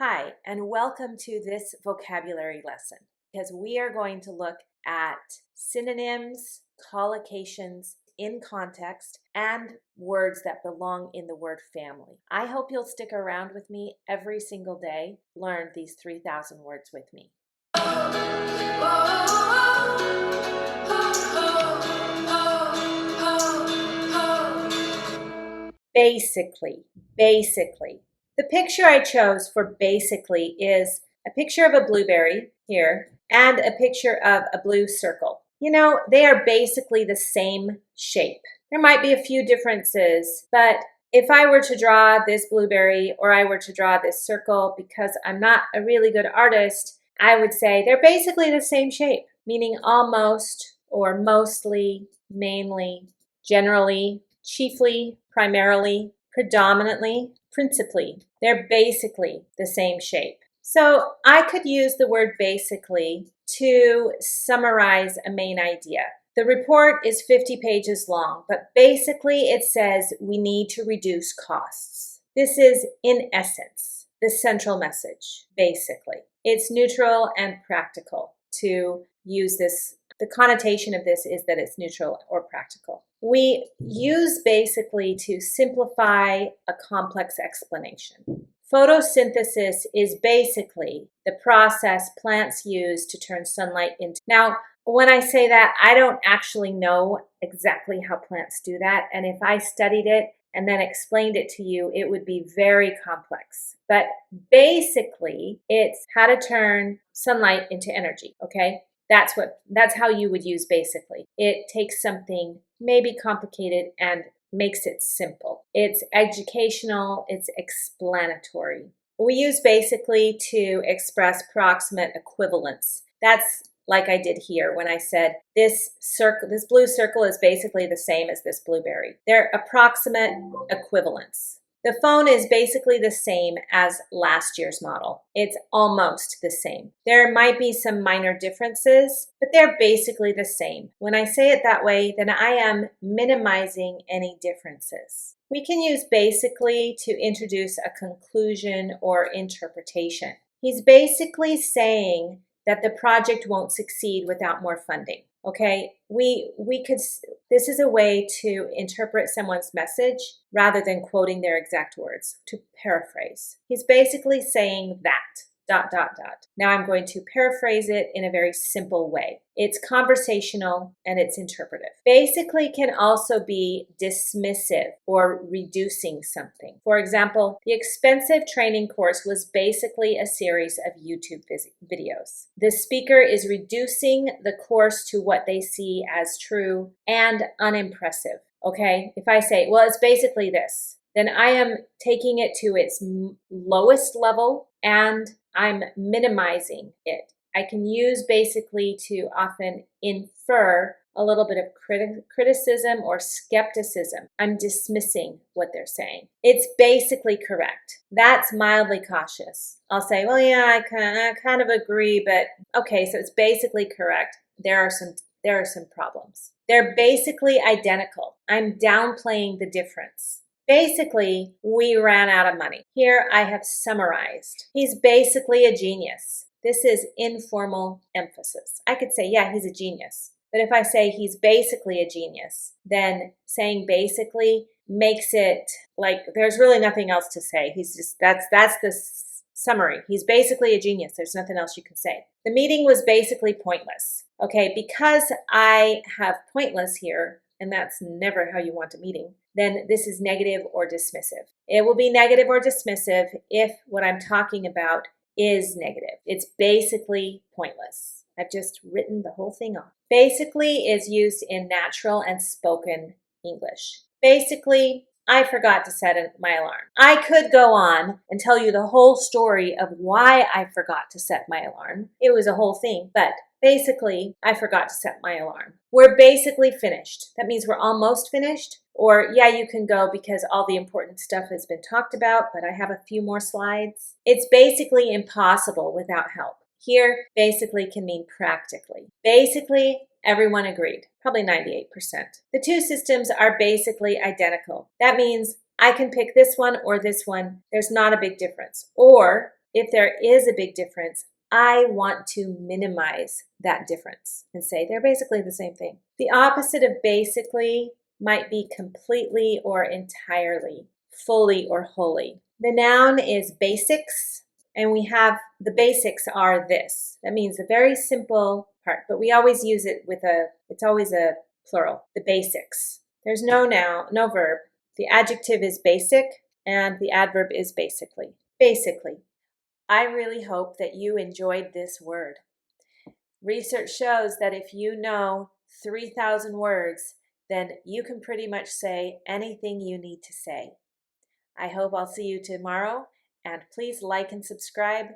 Hi, and welcome to this vocabulary lesson because we are going to look at synonyms, collocations in context, and words that belong in the word family. I hope you'll stick around with me every single day, learn these 3,000 words with me. Basically. The picture I chose for basically is a picture of a blueberry here and a picture of a blue circle. You know, they are basically the same shape. There might be a few differences, but if I were to draw this blueberry or I were to draw this circle, because I'm not a really good artist, I would say they're basically the same shape, meaning almost or mostly, mainly, generally, chiefly, primarily, predominantly, principally. They're basically the same shape. So I could use the word basically to summarize a main idea. The report is 50 pages long, but basically it says we need to reduce costs. This is, in essence, the central message, basically. It's neutral and practical to use this. The connotation of this is that it's neutral or practical. We use basically to simplify a complex explanation. Photosynthesis is basically the process plants use to turn sunlight into. Now, when I say that, I don't actually know exactly how plants do that. And if I studied it and then explained it to you, it would be very complex. But basically, it's how to turn sunlight into energy, okay? That's how you would use basically. It takes something maybe complicated and makes it simple. It's educational, it's explanatory. We use basically to express proximate equivalence. That's like I did here when I said this blue circle is basically the same as this blueberry. They're approximate equivalents. The phone is basically the same as last year's model. It's almost the same. There might be some minor differences, but they're basically the same. When I say it that way, then I am minimizing any differences. We can use basically to introduce a conclusion or interpretation. He's basically saying that the project won't succeed without more funding. Okay, this is a way to interpret someone's message rather than quoting their exact words, to paraphrase. He's basically saying that, ... Now I'm going to paraphrase it in a very simple way. It's conversational and it's interpretive. Basically can also be dismissive or reducing something. For example, the expensive training course was basically a series of YouTube videos. The speaker is reducing the course to what they see as true and unimpressive. Okay, if I say, well, it's basically this, then I am taking it to its lowest level and I'm minimizing it. I can use basically to often infer a little bit of criticism or skepticism. I'm dismissing what they're saying. It's basically correct. That's mildly cautious. I'll say, well, yeah, I kind of agree, but okay, so it's basically correct. There are some problems. They're basically identical. I'm downplaying the difference. Basically, we ran out of money. Here I have summarized. He's basically a genius. This is informal emphasis. I could say, yeah, he's a genius. But if I say he's basically a genius, then saying basically makes it like there's really nothing else to say. That's the summary. He's basically a genius. There's nothing else you can say. The meeting was basically pointless. Okay, because I have pointless here, and that's never how you want a meeting, then this is negative or dismissive. It will be negative or dismissive if what I'm talking about is negative. It's basically pointless. I've just written the whole thing off. Basically is used in natural and spoken English. Basically, I forgot to set my alarm. I could go on and tell you the whole story of why I forgot to set my alarm. It was a whole thing, but basically, I forgot to set my alarm. We're basically finished. That means we're almost finished. Or, yeah, you can go because all the important stuff has been talked about, but I have a few more slides. It's basically impossible without help. Here, basically can mean practically. Basically, everyone agreed, probably 98%. The two systems are basically identical. That means I can pick this one or this one. There's not a big difference. Or if there is a big difference, I want to minimize that difference and say they're basically the same thing. The opposite of basically might be completely or entirely, fully or wholly. The noun is basics, and we have the basics are this. That means a very simple part, but we always use it with it's always a plural, the basics. There's no noun, no verb. The adjective is basic, and the adverb is basically. Basically. I really hope that you enjoyed this word. Research shows that if you know 3,000 words, then you can pretty much say anything you need to say. I hope I'll see you tomorrow, and please like and subscribe.